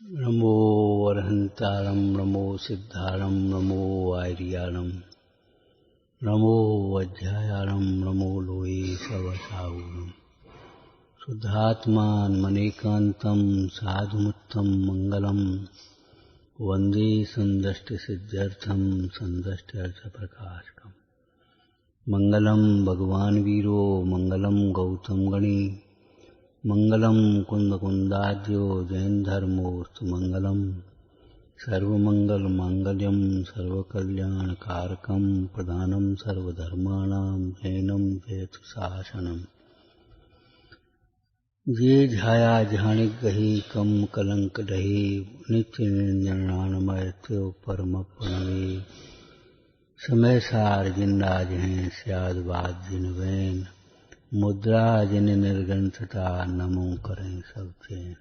नमो अरहंतारं नमो सिद्धारं नमो आर्याणं नमो वज्रायाणं नमो लोये सवसावुणं शुद्धात्मान मनेकांतं साधुमुत्तम मंगलम वंदे संदष्टसिद्ध्यर्थं संदष्ट्यर्थप्रकाशकम् मंगलम भगवान वीरो मंगलम गौतम गणी मंगलम कुंदकुंदाद्यो जैन धर्मोस्तु मंगलम सर्वमंगल मांगल्यम सर्वकल्याणकारकम प्रधानम सर्वधर्माणां जैनम जयतु शासनम ये झाया झाणिक गही कम कलंक डही नित्य निरंजनानमय त्यो परम पुण्य समय सार जिनराज हैं स्याद बाद जिन वैन मुद्रा जिन निर्गंथता नमो करें सब चैन।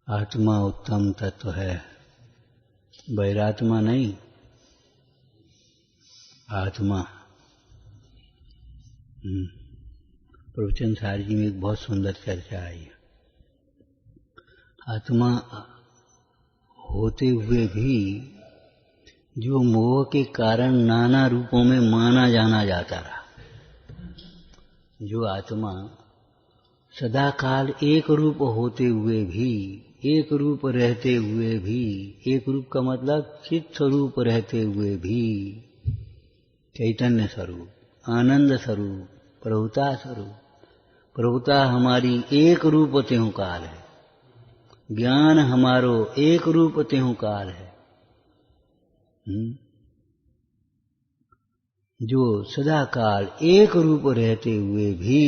आत्मा उत्तम तत्व है, बैरात्मा नहीं, आत्मा। प्रवचन सार जी में एक बहुत सुंदर चर्चा आई। आत्मा होते हुए भी जो मोह के कारण नाना रूपों में माना जाना जाता रहा, जो आत्मा सदा काल एक रूप होते हुए भी, एक रूप रहते हुए भी, एक रूप का मतलब चित्त स्वरूप रहते हुए भी, चैतन्य स्वरूप, आनंद स्वरूप, प्रभुता स्वरूप, प्रभुता हमारी एक रूप त्यों काल है, ज्ञान हमारो एक रूप त्यों काल है। जो सदा काल एक रूप रहते हुए भी,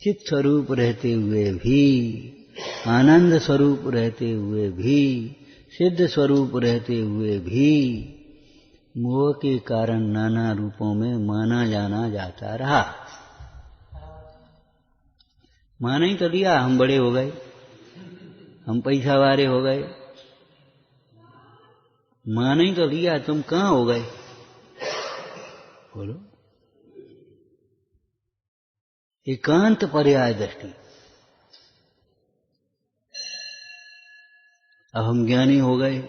चित्त स्वरूप रहते हुए भी, आनंद स्वरूप रहते हुए भी, सिद्ध स्वरूप रहते हुए भी, मोह के कारण नाना रूपों में माना जाना जाता रहा। माना ही तो लिया, हम बड़े हो गए, हम पैसा वाले हो गए, माना ही तो लिया, तुम कहाँ हो गए? बोलो। एकांत पर्याय दृष्टि। अब हम ज्ञानी हो गए,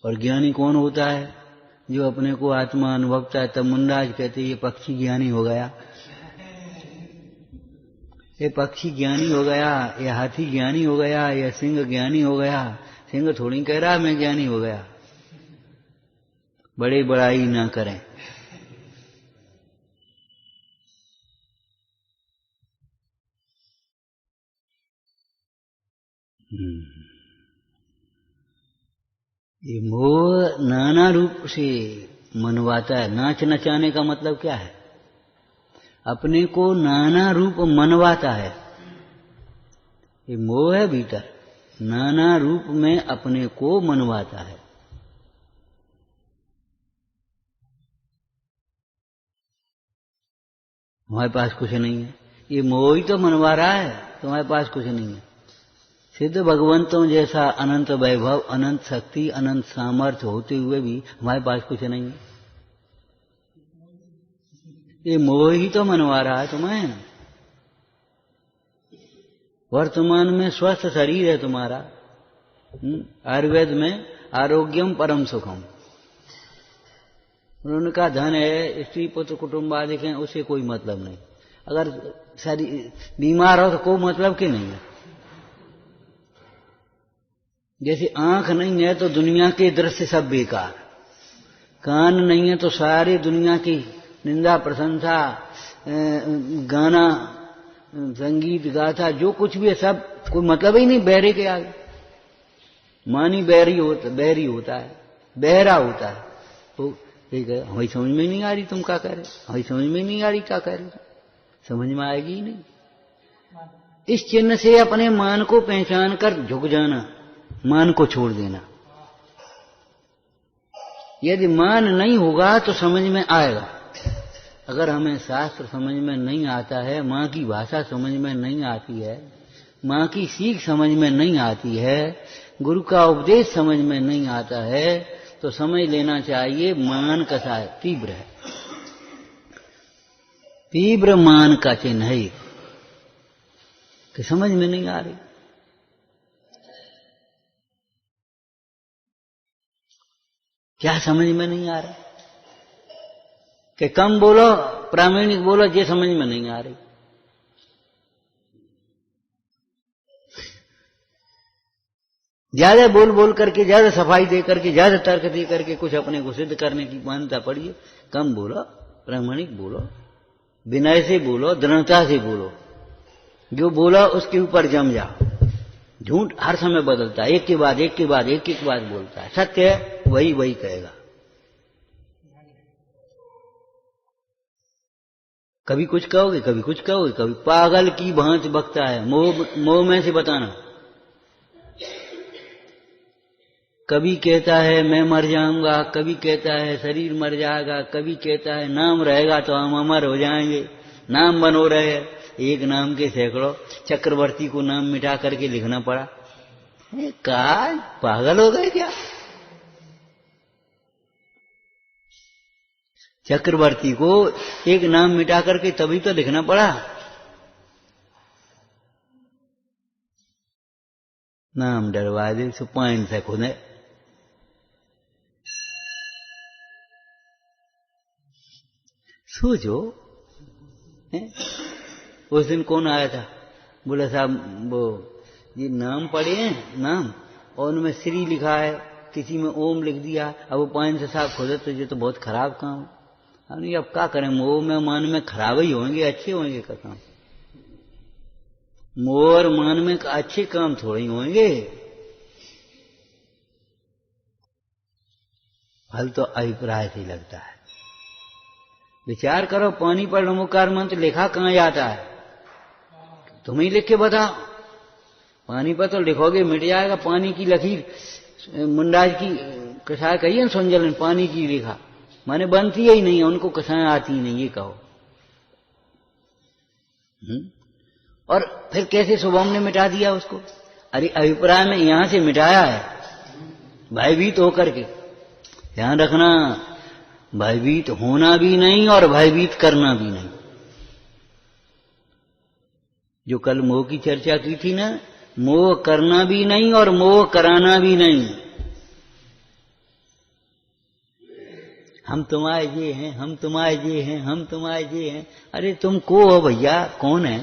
और ज्ञानी कौन होता है? जो अपने को आत्मा अनुभवता है। तब मुंडाज कहते ये पक्षी ज्ञानी हो गया, ये पक्षी ज्ञानी हो गया, ये हाथी ज्ञानी हो गया, ये सिंह ज्ञानी हो गया। सिंह थोड़ी कह रहा मैं ज्ञानी हो गया। बड़े बड़ाई ना करें। ये मोह नाना रूप से मनवाता है। नाच नचाने का मतलब क्या है? अपने को नाना रूप मनवाता है। ये मोह है भीतर, नाना रूप में अपने को मनवाता है। हमारे पास कुछ नहीं है, ये मोह ही तो मनवा रहा है, तुम्हारे पास कुछ नहीं है। सिद्ध भगवंतों जैसा अनंत वैभव, अनंत शक्ति, अनंत सामर्थ्य होते हुए भी हमारे पास कुछ नहीं है। ये मोह ही तो मनवा रहा है तुम्हें। वर्तमान में स्वस्थ शरीर है तुम्हारा। आयुर्वेद में आरोग्यम परम सुखम। उन्होंने कहा धन है, स्त्री पुत्र कुटुंब आदि हैं, उसे कोई मतलब नहीं। अगर शरीर बीमार हो तो कोई मतलब की नहीं है। जैसे आंख नहीं है तो दुनिया के दृश्य सब बेकार, कान नहीं है तो सारी दुनिया की निंदा प्रशंसा, गाना, संगीत गाथा, जो कुछ भी है सब कोई मतलब ही नहीं बहरे के आगे। मानी बहरी होता है, बहरा होता है। तो ठीक है, हमें समझ में नहीं आ रही तुम क्या कह रहे, हमें समझ में नहीं आ रही क्या कह रहे, समझ में आएगी ही नहीं। इस चिन्ह से अपने मान को पहचान कर झुक जाना, मान को छोड़ देना। यदि मान नहीं होगा तो समझ में आएगा। अगर हमें शास्त्र समझ में नहीं आता है, माँ की भाषा समझ में नहीं आती है, माँ की सीख समझ में नहीं आती है, गुरु का उपदेश समझ में नहीं आता है, तो समझ लेना चाहिए मान कसा है, तीव्र है। तीव्र मान का चिन्ह है कि समझ में नहीं आ रही। क्या समझ में नहीं आ रहा कि कम बोलो, प्रामाणिक बोलो, ये समझ में नहीं आ रही। ज्यादा बोल बोल करके, ज्यादा सफाई दे करके, ज्यादा तर्क दे करके कुछ अपने को सिद्ध करने की मान्यता पड़ी है। कम बोलो, प्रामाणिक बोलो, विनय से बोलो, दृढ़ता से बोलो। जो बोला उसके ऊपर जम जाओ। झूठ हर समय बदलता है, एक के बाद एक के बाद एक एक बात बोलता है। सत्य है वही वही कहेगा। कभी कुछ कहोगे, कभी कुछ कहोगे, कभी पागल की भांति बकता है, मोह में से बताना। कभी कहता है मैं मर जाऊंगा, कभी कहता है शरीर मर जाएगा, कभी कहता है नाम रहेगा तो हम अमर हो जाएंगे। नाम बनो रहे, एक नाम के सैकड़ों। चक्रवर्ती को नाम मिटा करके लिखना पड़ा। कहा पागल हो गए क्या? चक्रवर्ती को एक नाम मिटा करके तभी तो लिखना पड़ा। नाम डरवा दे सो पॉइंट से खुद है। सोचो, उस दिन कौन आया था, बोला साहब वो ये नाम पढ़े हैं नाम, और उनमें श्री लिखा है, किसी में ओम लिख दिया। अब वो पॉइंट से साहब खुद तो ये तो बहुत खराब काम है। अब क्या करें, मोह में मान में खराब ही होंगे, अच्छे होंगे का काम। मोह और मान में अच्छे काम थोड़े ही होंगे। फल तो अभिप्राय से लगता है। विचार करो, पानी पर नमोकार मंत्र लिखा कहां जाता है? तुम ही लिख के बताओ। पानी पर तो लिखोगे मिट जाएगा। पानी की लकीर मुंडाज की कसाय कही है संजलन, पानी की लिखा माने बनती ही नहीं है, उनको कसाएं आती ही नहीं, ये कहो। और फिर कैसे शुभम ने मिटा दिया उसको? अरे अभिप्राय में यहां से मिटाया है, भयभीत होकर के। ध्यान रखना, भयभीत होना भी नहीं और भयभीत करना भी नहीं। जो कल मोह की चर्चा की थी ना, मोह करना भी नहीं और मोह कराना भी नहीं। हम तुम्हारे ये हैं, हम तुम्हारे ये हैं, हम तुम्हारे ये हैं। अरे तुम को हो भैया, कौन है?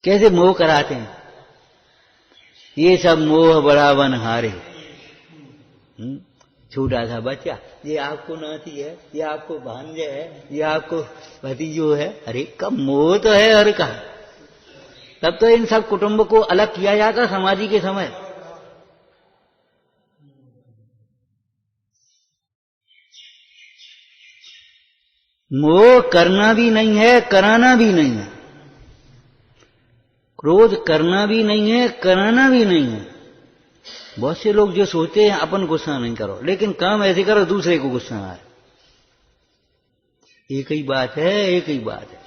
कैसे मोह कराते हैं? ये सब मोह बड़ा वन हारे। छोटा सा बच्चा, ये आपको नाती है, ये आपको भांजे है, ये आपको भतीजो है। अरे कब मोह तो है हर का। तब तो इन सब कुटुंब को अलग किया जाता समाधि के समय। मोह करना भी नहीं है, कराना भी नहीं है। क्रोध करना भी नहीं है, कराना भी नहीं है। बहुत से लोग जो सोचते हैं अपन गुस्सा नहीं करो, लेकिन काम ऐसे करो दूसरे को गुस्सा आए। एक ही बात है, एक ही बात है।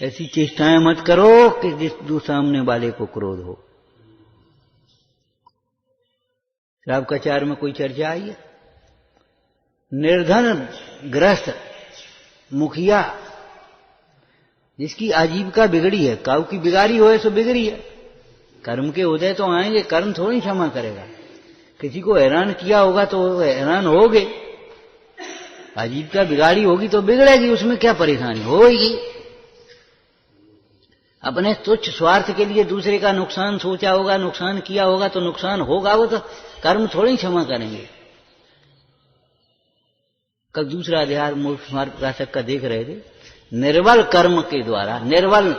ऐसी चेष्टाएं मत करो कि जो सामने वाले को क्रोध हो। शराब कचार में कोई चर्चा आई है? निर्धन ग्रस्त मुखिया जिसकी आजीविका बिगड़ी है, काऊ की बिगाड़ी हो सो बिगड़ी है। कर्म के उदय तो आएंगे, कर्म थोड़ी क्षमा करेगा। किसी को हैरान किया होगा तो हैरान होगे, आजीविका बिगाड़ी होगी तो बिगड़ेगी, उसमें क्या परेशानी होगी। अपने तुच्छ स्वार्थ के लिए दूसरे का नुकसान सोचा होगा, नुकसान किया होगा तो नुकसान होगा, वो तो कर्म थोड़ी क्षमा करेंगे। कल दूसरा अध्याय मोक्ष मार्ग प्रकाशक का देख रहे थे। निर्बल कर्म के द्वारा, निर्बल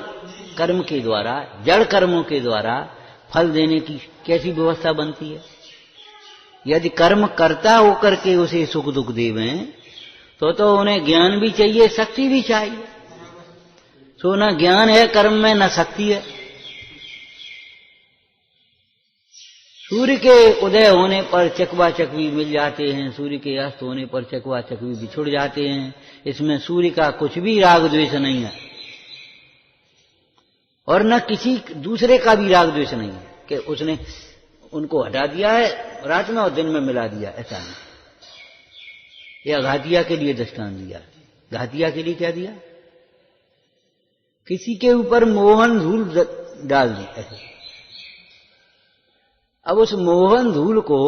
कर्म के द्वारा, जड़ कर्मों के द्वारा फल देने की कैसी व्यवस्था बनती है। यदि कर्म करता होकर के उसे सुख दुख देवें तो उन्हें ज्ञान भी चाहिए, शक्ति भी चाहिए। सो न ज्ञान है कर्म में, न शक्ति है। सूर्य के उदय होने पर चकवा चकवी मिल जाते हैं, सूर्य के अस्त होने पर चकवा चकवी बिछुड़ जाते हैं। इसमें सूर्य का कुछ भी राग द्वेष नहीं है और न किसी दूसरे का भी राग द्वेष नहीं है कि उसने उनको हटा दिया है रात में और दिन में मिला दिया, ऐसा नहीं। या घातिया के लिए दृष्टांत दिया। घातिया के लिए क्या दिया? किसी के ऊपर मोहन धूल डाल दी ऐसे। अब उस मोहन धूल को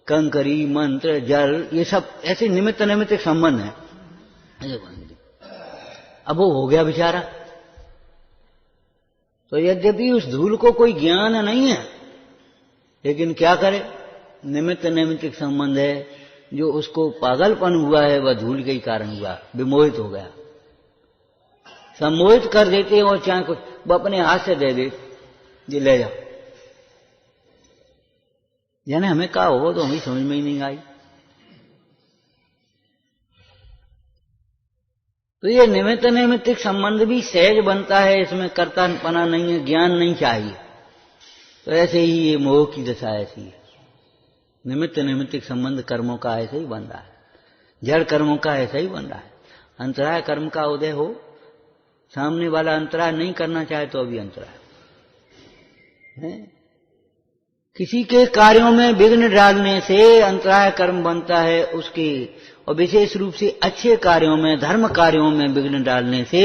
कंकरी, मंत्र, जल, ये सब ऐसे निमित्त निमित्त संबंध है। अब वो हो गया बेचारा, तो यद्यपि उस धूल को कोई ज्ञान नहीं है, लेकिन क्या करे, निमित्त निमित्त संबंध है। जो उसको पागलपन हुआ है वह धूल के ही कारण हुआ, विमोहित हो गया। सम्मोहित कर देते हैं और चाहे कुछ वो अपने हाथ से दे दे, ये ले जाओ। यानी हमें कहा हो तो हमें समझ में ही नहीं आई। तो ये निमित्त नैमित्तिक संबंध भी सहज बनता है, इसमें कर्तापना नहीं है, ज्ञान नहीं चाहिए। तो ऐसे ही ये मोह की दशा ऐसी है। निमित्त नैमित्तिक संबंध कर्मों का ऐसे ही बन रहा है, जड़ कर्मों का ऐसा ही बन रहा है। अंतराय कर्म का उदय हो, सामने वाला अंतराय नहीं करना चाहे तो अभी अंतराय है। किसी के कार्यों में विघ्न डालने से अंतराय कर्म बनता है उसकी, और विशेष रूप से अच्छे कार्यों में, धर्म कार्यों में विघ्न डालने से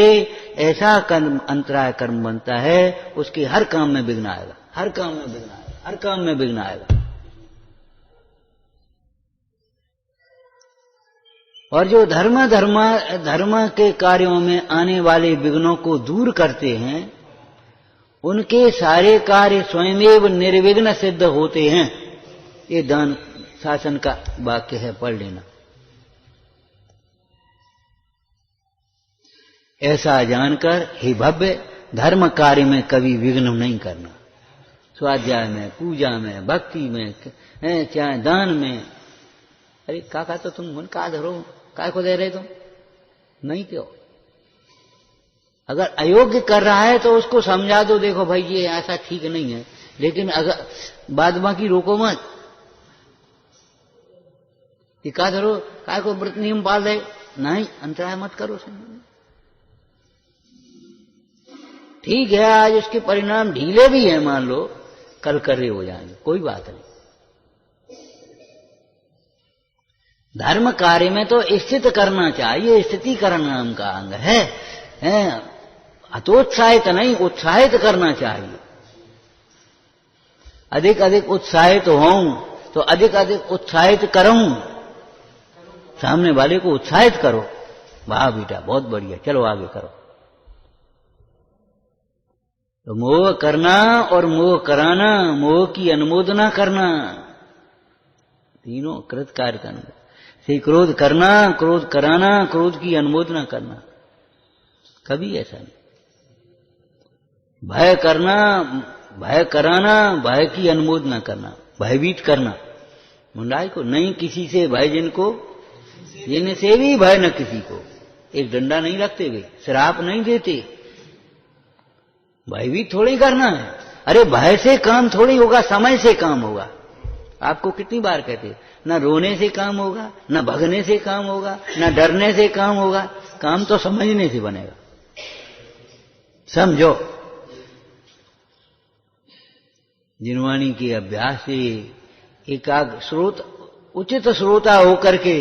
ऐसा कर्म अंतराय कर्म बनता है, उसके हर काम में विघ्न आएगा, हर काम में विघ्न आएगा, हर काम में विघ्न आएगा। और जो धर्म के कार्यों में आने वाले विघ्नों को दूर करते हैं, उनके सारे कार्य स्वयमेव निर्विघ्न सिद्ध होते हैं। ये दान शासन का वाक्य है, पढ़ लेना। ऐसा जानकर हे भव्य, धर्म कार्य में कभी विघ्न नहीं करना। स्वाध्याय में, पूजा में, भक्ति में, चाहे दान में। अरे काका तो तुम मन का धरो, काय को दे रहे तुम? नहीं क्यों? अगर अयोग्य कर रहा है तो उसको समझा दो, देखो भाई ये ऐसा ठीक नहीं है, लेकिन अगर बाद बाकी रोको मत। ये का धरो, काय को व्रत नियम पाल दे, नहीं, अंतराय मत करो। ठीक है, आज उसके परिणाम ढीले भी हैं, मान लो कल कर्रे हो जाएंगे, कोई बात नहीं। धर्म कार्य में तो स्थित करना चाहिए, स्थितिकरण नाम का अंग है, हतोत्साहित नहीं, उत्साहित करना चाहिए। अधिक अधिक उत्साहित होऊं तो अधिक अधिक उत्साहित करूं, सामने वाले को उत्साहित करो। वाह बेटा बहुत बढ़िया, चलो आगे करो। तो मोह करना और मोह कराना, मोह की अनुमोदना करना, तीनों कृत कार्य करना। से क्रोध करना, क्रोध कराना, क्रोध की अनुमोदना करना, कभी ऐसा नहीं। भय करना, भय कराना, भय की अनुमोदना करना, भयभीत करना मुंडाई को। नहीं किसी से भय जिनको, जिनसे भी भय न किसी को। एक डंडा नहीं रखते वे, श्राप नहीं देते, भयभीत थोड़ी करना है। अरे भय से काम थोड़ी होगा, समय से काम होगा। आपको कितनी बार कहते, ना रोने से काम होगा, ना भगने से काम होगा, ना डरने से काम होगा, काम तो समझने से बनेगा। समझो, जिनवाणी के अभ्यास से एकाग्र श्रोत, उचित श्रोता होकर के,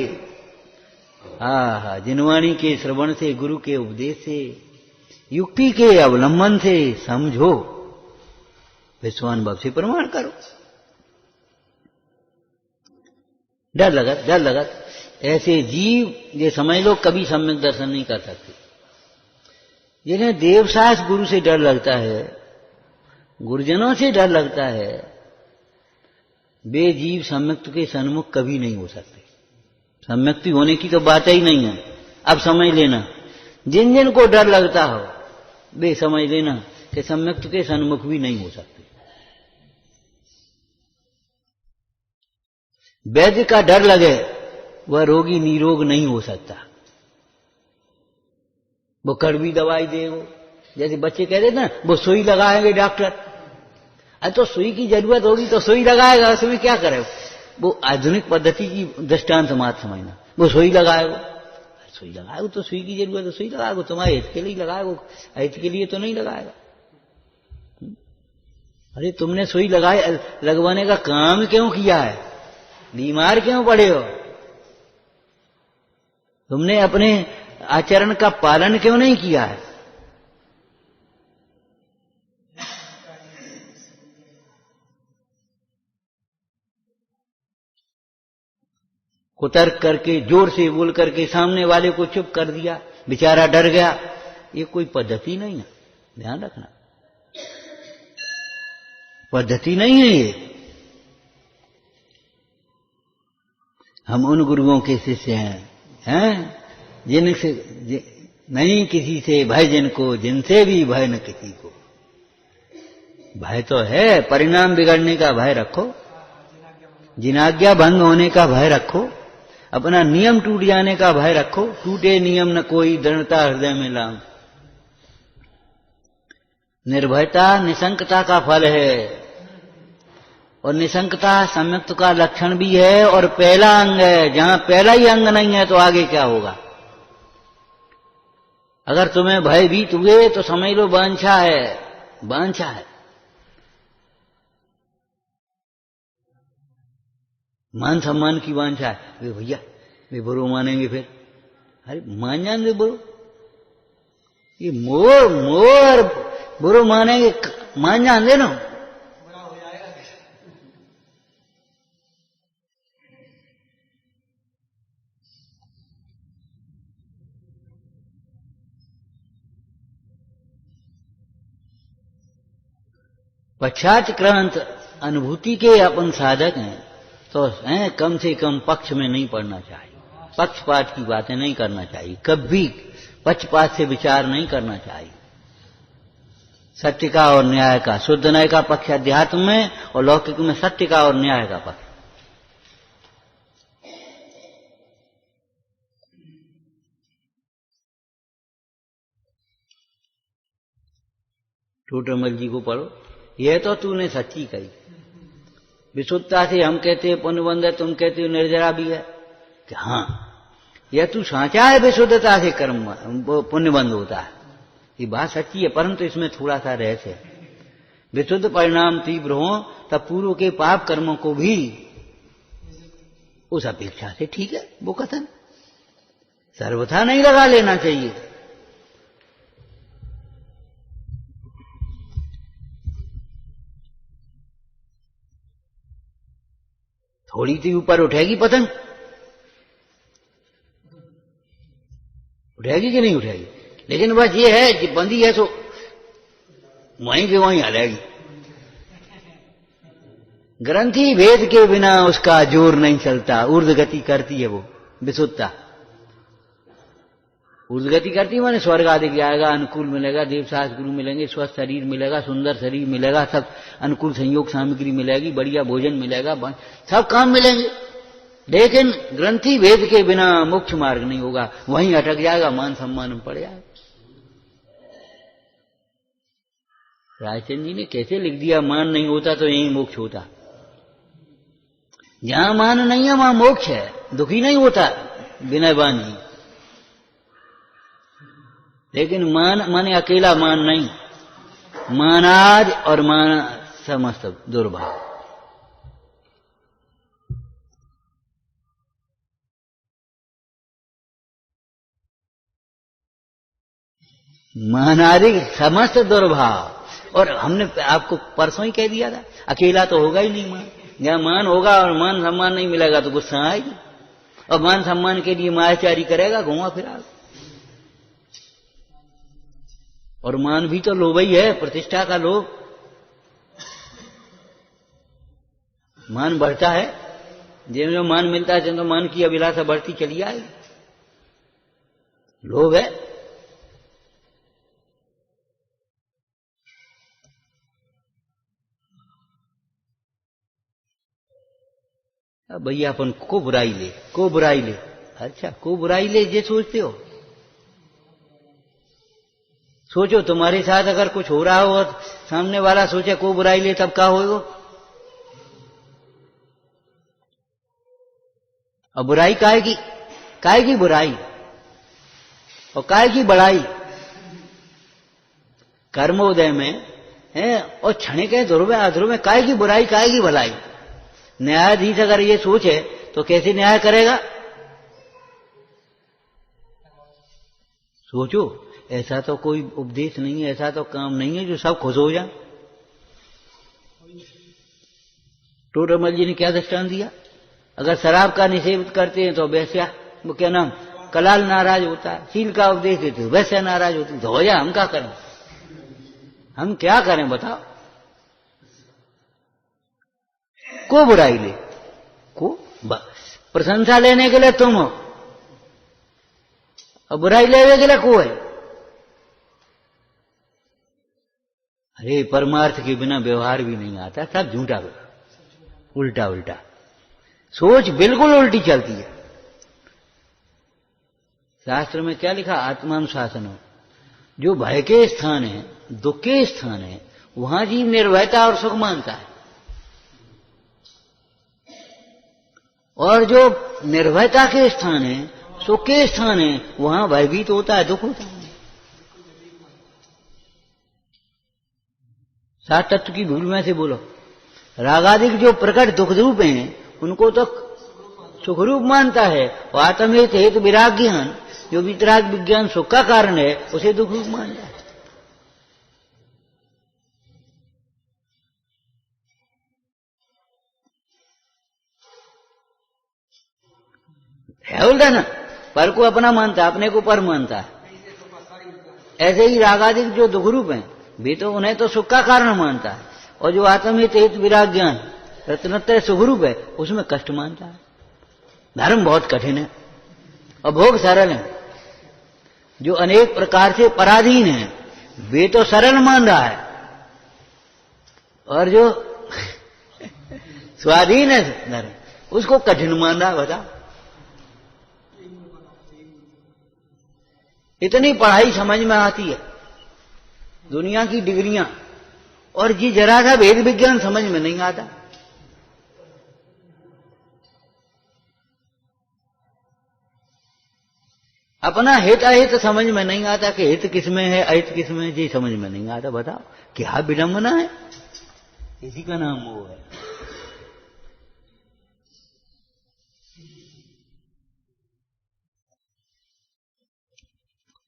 जिनवाणी के श्रवण से, गुरु के उपदेश से, युक्ति के अवलंबन से समझो, विश्वानुभव से प्रमाण करो। डर लगत ऐसे जीव ये समझ लो कभी सम्यक दर्शन नहीं कर सकते। जिन्हें देवसास गुरु से डर लगता है, गुरुजनों से डर लगता है, वे जीव सम्यक्त के सन्मुख कभी नहीं हो सकते। सम्यक्ति होने की तो बात ही नहीं है। अब समझ लेना, जिन जिन को डर लगता हो वे समझ लेना कि सम्यक्त के सन्मुख भी नहीं हो सकते। वैद्य का डर लगे, वह रोगी निरोग नहीं हो सकता। वो कड़वी दवाई देगा, जैसे बच्चे कह रहे ना, वो सुई लगाएंगे डॉक्टर। अरे तो सुई की जरूरत होगी तो सुई लगाएगा, उसमें क्या करे। वो आधुनिक पद्धति की दृष्टांत मत समझना। वो सुई लगाएगा, सुई लगाएगा तो सुई की जरूरत है, सुई लगाएगा, तुम्हारे हित के लिए लगाएगा, हित के लिए तो नहीं लगाएगा। अरे तुमने सुई लगवाने का काम क्यों किया है? बीमार क्यों पड़े हो? तुमने अपने आचरण का पालन क्यों नहीं किया है? कुतर्क करके, जोर से बोल करके सामने वाले को चुप कर दिया, बेचारा डर गया। ये कोई पद्धति नहीं है, ध्यान रखना, पद्धति नहीं है ये। हम उन गुरुओं के शिष्य हैं जिनसे नहीं किसी से भय जिनको, जिनसे भी भय न किसी को। भय तो है, परिणाम बिगड़ने का भय रखो, जिनाज्ञा भंग होने का भय रखो, अपना नियम टूट जाने का भय रखो। टूटे नियम न कोई, दृढ़ता हृदय में लाम। निर्भयता निशंकता का फल है, और निशंकता सम्यक्त का लक्षण भी है, और पहला अंग है। जहां पहला ही अंग नहीं है तो आगे क्या होगा? अगर तुम्हें भयभीत हुए तो समझ लो वांछा है, वांछा है। मान सम्मान की वांछा है। वे भैया वे बुरो मानेंगे, फिर अरे मान जान वे बुरो, ये मोर बुरो मानेंगे, मान जान दे ना। पश्चात्क्रांत अनुभूति के अपन साधक हैं तो हैं, कम से कम पक्ष में नहीं पड़ना चाहिए, पक्षपात की बातें नहीं करना चाहिए, कभी पक्षपात से विचार नहीं करना चाहिए। सत्य का और न्याय का, शुद्ध न्याय का पक्ष अध्यात्म में, और लौकिक में सत्य का और न्याय का पक्ष। टोटमल जी को पढ़ो, यह तो तूने सच्ची कही। विशुद्धता से हम कहते हैं पुण्यबंध है, तुम कहते हो निर्जरा भी है कि हाँ, यह तू साचा है, विशुद्धता से कर्म पुण्यबंध होता है, ये बात सच्ची है। परंतु इसमें थोड़ा सा रहस्य है। विशुद्ध परिणाम तीव्र हो तब पूर्व के पाप कर्मों को भी उस अपेक्षा से ठीक है, वो कथन सर्वथा नहीं लगा लेना चाहिए। थोड़ी सी ऊपर उठेगी पतंग, उठेगी कि नहीं उठेगी, लेकिन बस ये है कि बंदी है तो वहीं के वहीं हलेगी। ग्रंथि भेद के बिना उसका जोर नहीं चलता, ऊर्ध्व गति करती है वो विशुद्धता। ऊर्ध्व गति करती माने स्वर्ग आदि जाएगा, अनुकूल मिलेगा, देवशास्त्र गुरु मिलेंगे, स्वस्थ शरीर मिलेगा, सुंदर शरीर मिलेगा, सब अनुकूल संयोग सामग्री मिलेगी, बढ़िया भोजन मिलेगा, सब काम मिलेंगे। लेकिन ग्रंथि भेद के बिना मोक्ष मार्ग नहीं होगा, वहीं अटक जाएगा, मान सम्मान में पड़ जाएगा। रायचंद जी ने कैसे लिख दिया, मान नहीं होता तो यही मोक्ष होता। जहां मान नहीं है वहां मोक्ष है, दुखी नहीं होता विनयवान जी। लेकिन मान माने अकेला मान नहीं, मानाद और मान समस्त दुर्भाव। मानादि समस्त दुर्भाव। और हमने आपको परसों ही कह दिया था, अकेला तो होगा ही नहीं मान। जहां मान होगा और मान सम्मान नहीं मिलेगा तो गुस्सा आएगी, और मान सम्मान के लिए मायाचारी करेगा, घुमा फिरा। और मान भी तो लोभ ही है, प्रतिष्ठा का लोभ। मान बढ़ता है, जिन जो मान मिलता है तो मान की अभिलाषा बढ़ती चली आएगी, लोभ है। अब भैया अपन को बुराई ले, को बुराई ले, अच्छा को बुराई ले ये सोचते हो? सोचो तुम्हारे साथ अगर कुछ हो रहा हो और सामने वाला सोचे को बुराई ले, तब क्या होगा? और बुराई काहे की बुराई और काहे की बड़ाई? कर्मोदय में है और क्षणिक है, ध्रुव है अध्रुव में, काहे की बुराई काहे की भलाई? न्यायाधीश अगर ये सोचे तो कैसे न्याय करेगा? सोचो, ऐसा तो कोई उपदेश नहीं है, ऐसा तो काम नहीं है जो सब खुश हो जाए। टोडरमल जी ने क्या दृष्टांत दिया, अगर शराब का निषेध करते हैं तो वैश्या, वो क्या नाम, कलाल नाराज होता है, शील का उपदेश देते हो वैश्या नाराज होती है, तो हो जाए, हम क्या करें, हम क्या करें बताओ। को बुराई ले, को प्रशंसा लेने के लिए तुम हो और बुराई लेने के लिए को है। अरे परमार्थ के बिना व्यवहार भी नहीं आता, सब झूठा उल्टा उल्टा सोच, बिल्कुल उल्टी चलती है। शास्त्र में क्या लिखा, आत्मानुशासन हो, जो भय के स्थान है, दुख के स्थान है, वहां जीव निर्भयता और सुख मानता है, और जो निर्भयता के स्थान है, सुख के स्थान है, वहां भयभीत होता है, दुख होता है। सात तत्व की भूल में से बोलो, रागादिक जो प्रकट दुख रूप हैं उनको तो सुखरूप मानता है, और आत्महित हेतु विराग ज्ञान, जो वितराग विज्ञान सुख का कारण है, उसे दुख रूप मानता है। बोलता ना, पर को अपना मानता है, अपने को पर मानता है। ऐसे ही रागादिक जो दुख रूप हैं, भी तो उन्हें तो सुख का कारण मानता है, और जो आत्महित हेतु विराग ज्ञान रत्नत्रय सुखरूप है, उसमें कष्ट मानता है। धर्म बहुत कठिन है और भोग सरल है। जो अनेक प्रकार से पराधीन है, वे तो सरल मान रहा है, और जो स्वाधीन है धर्म, उसको कठिन मान रहा है। बता, इतनी पढ़ाई समझ में आती है, दुनिया की डिग्रियां, और जी जरा सा वेद विज्ञान समझ में नहीं आता। अपना हित अहित समझ में नहीं आता, कि हित किसमें है अहित किसमें है, जी समझ में नहीं आता। बताओ क्या विडंबना है, इसी का नाम वो है।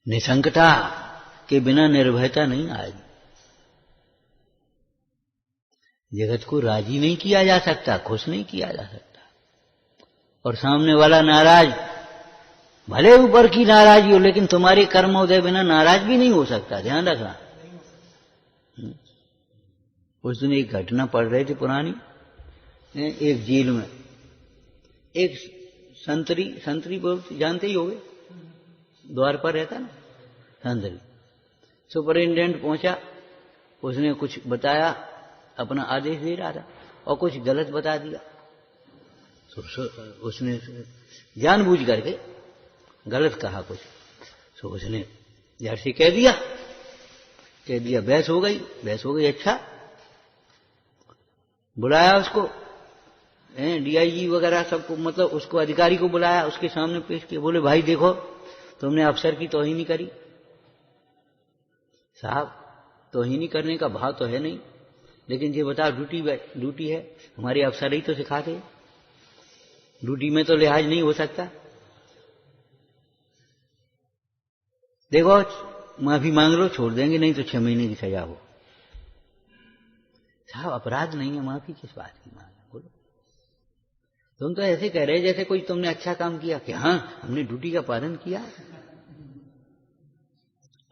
निसंकता के बिना निर्भयता नहीं आएगी। जगत को राजी नहीं किया जा सकता, खुश नहीं किया जा सकता, और सामने वाला नाराज, भले ऊपर की नाराजगी हो, लेकिन तुम्हारे कर्मोदय बिना नाराज भी नहीं हो सकता, ध्यान रखना। उस दिन एक घटना पढ़ रहे थे पुरानी, एक जेल में एक संतरी बहुत जानते ही होगे, द्वार पर रहता ना संतरी। सुपरिंटेंडेंट पहुंचा, उसने कुछ बताया, अपना आदेश दे रहा था, और कुछ गलत बता दिया। उसने जानबूझ करके गलत कहा कुछ, तो उसने जड़ से कह दिया, बहस हो गई। अच्छा, बुलाया उसको, डीआईजी वगैरह सबको, मतलब उसको अधिकारी को बुलाया, उसके सामने पेश किया। बोले भाई देखो, तुमने अफसर की तौहीनी करी। साहब, तौहीनी करने का भाव तो है नहीं, लेकिन ये बताओ, ड्यूटी है, हमारे अफसर ही तो सिखाते, ड्यूटी में तो लिहाज नहीं हो सकता। देखो, माफी मांग लो, छोड़ देंगे, नहीं तो 6 महीने की सजा हो। साहब अपराध नहीं है, माफी किस बात की मांग, बोलो। तुम तो ऐसे कह रहे जैसे कोई तुमने अच्छा काम किया, कि हाँ हमने ड्यूटी का पालन किया।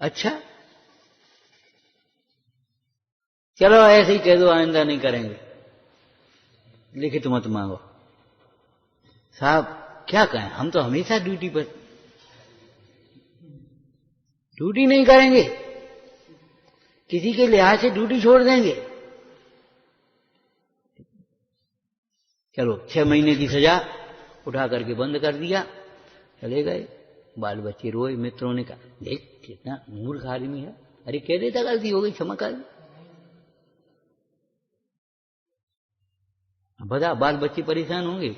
अच्छा, चलो ऐसे ही कह दो, आइंदा नहीं करेंगे, लिखित मत मांगो। साहब क्या कहें, हम तो हमेशा ड्यूटी पर, ड्यूटी नहीं करेंगे, किसी के लिहाज से ड्यूटी छोड़ देंगे। चलो 6 महीने की सजा उठा करके बंद कर दिया, चले गए। बाल बच्चे रोए, मित्रों ने कहा देख कितना मूर्ख आदमी है, अरे कह देता गलती हो गई, क्षमा कर। बता, बाल बच्चे परेशान होंगे,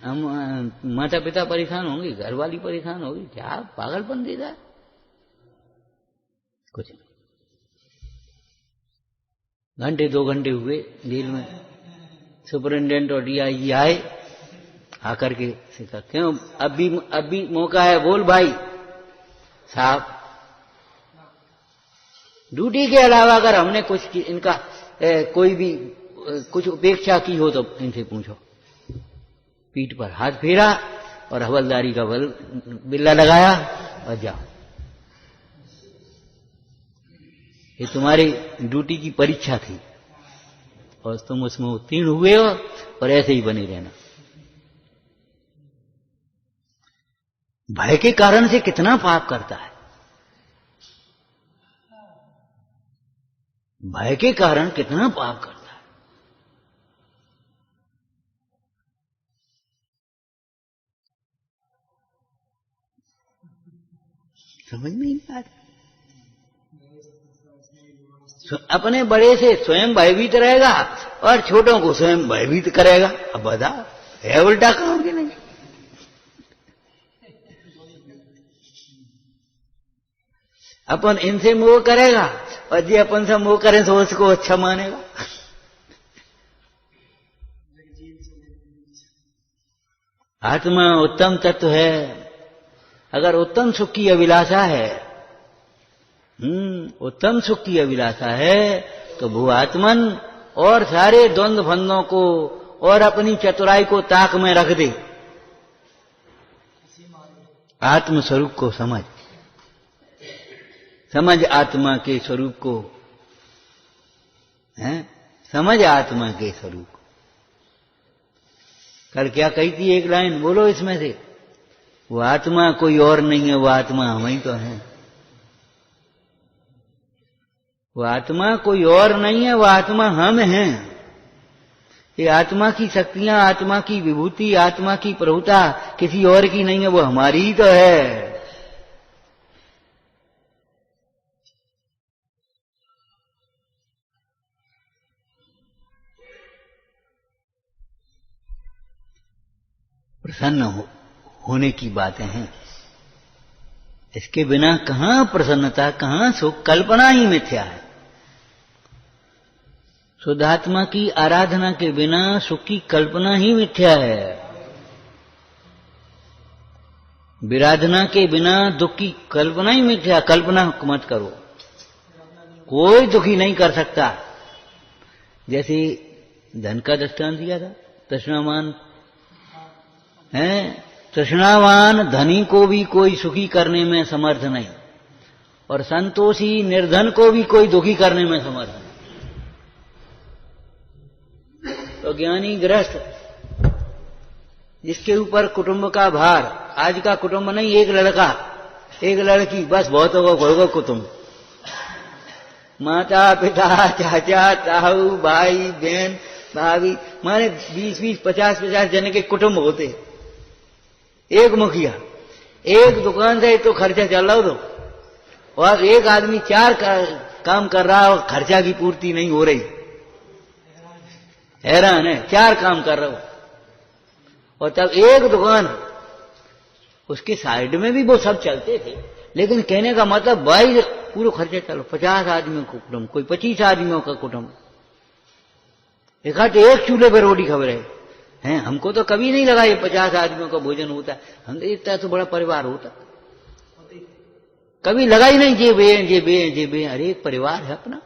हम माता पिता परेशान होंगे, घर वाली परेशान होगी, क्या पागलपन देता है कुछ नहीं। घंटे 2 घंटे हुए जेल में, सुपरिंटेंडेंट और डीआईजी आए, आकर के कहा क्यों अभी मौका है, बोल भाई। साहब ड्यूटी के अलावा अगर हमने कुछ इनका कोई भी कुछ उपेक्षा की हो तो इनसे पूछो। पीठ पर हाथ फेरा और हवलदारी का बिल्ला लगाया और जाओ। ये तुम्हारी ड्यूटी की परीक्षा थी और तुम उसमें उत्तीर्ण हुए हो और ऐसे ही बने रहना। भय के कारण से कितना पाप करता है, भय के कारण कितना पाप करता है। समझ में नहीं आता। अपने बड़े से स्वयं भयभीत रहेगा और छोटों को स्वयं भयभीत करेगा। अब बता, है उल्टा काम कि नहीं? अपन इनसे मोह करेगा और जी अपन से मोह करें तो उसको अच्छा मानेगा। आत्मा उत्तम तत्व है। अगर उत्तम सुख की अभिलाषा है, उत्तम सुख की अभिलाषा है तो भू आत्मन और सारे द्वंद्व फंदों को और अपनी चतुराई को ताक में रख दे। आत्म स्वरूप को समझ, समझ आत्मा के स्वरूप को, हैं? समझ आत्मा के स्वरूप को। कल क्या कही थी एक लाइन बोलो इसमें से? वो आत्मा कोई और नहीं है, वो आत्मा हम ही तो हैं। वो आत्मा कोई और नहीं है, वो आत्मा हम हैं। ये आत्मा की शक्तियां, आत्मा की विभूति, आत्मा की प्रभुता किसी और की नहीं है, वो हमारी ही तो है। प्रसन्न होने की बातें हैं। इसके बिना कहां प्रसन्नता, कहां सुख, कल्पना ही मिथ्या है। शुद्धात्मा की आराधना के बिना सुख की कल्पना ही मिथ्या है। विराधना के बिना दुख की कल्पना ही मिथ्या। कल्पना मत करो, कोई दुखी नहीं कर सकता। जैसे धन का दृष्टांत दिया था, तृष्णावान है, तृष्णावान धनी को भी कोई सुखी करने में समर्थ नहीं और संतोषी निर्धन को भी कोई दुखी करने में समर्थ नहीं। तो ज्ञानी गृहस्थ जिसके ऊपर कुटुंब का भार, आज का कुटुंब नहीं, एक लड़का एक लड़की, बस बहुत होगा कुटुंब। माता पिता चाचा ताऊ भाई बहन भाभी, माने 20-20 50-50 जन के कुटुंब होते। एक मुखिया, एक दुकान से तो खर्चा चल रहा हो तो, और एक आदमी 4 काम कर रहा और खर्चा की पूर्ति नहीं हो रही। हैरान है, 4 काम कर रहा हो और तब एक दुकान, उसके साइड में भी वो सब चलते थे। लेकिन कहने का मतलब भाई पूरा खर्चा चलो, 50 आदमियों का कुटुंब, कोई 25 आदमियों का कुटुंब, एक चूल्हे पर रोटी खा रहे हैं। हमको तो कभी नहीं लगा ये 50 आदमियों का भोजन होता है। हम तो इतना तो बड़ा परिवार होता, कभी लगा ही नहीं। जे बे अरे एक परिवार है अपना।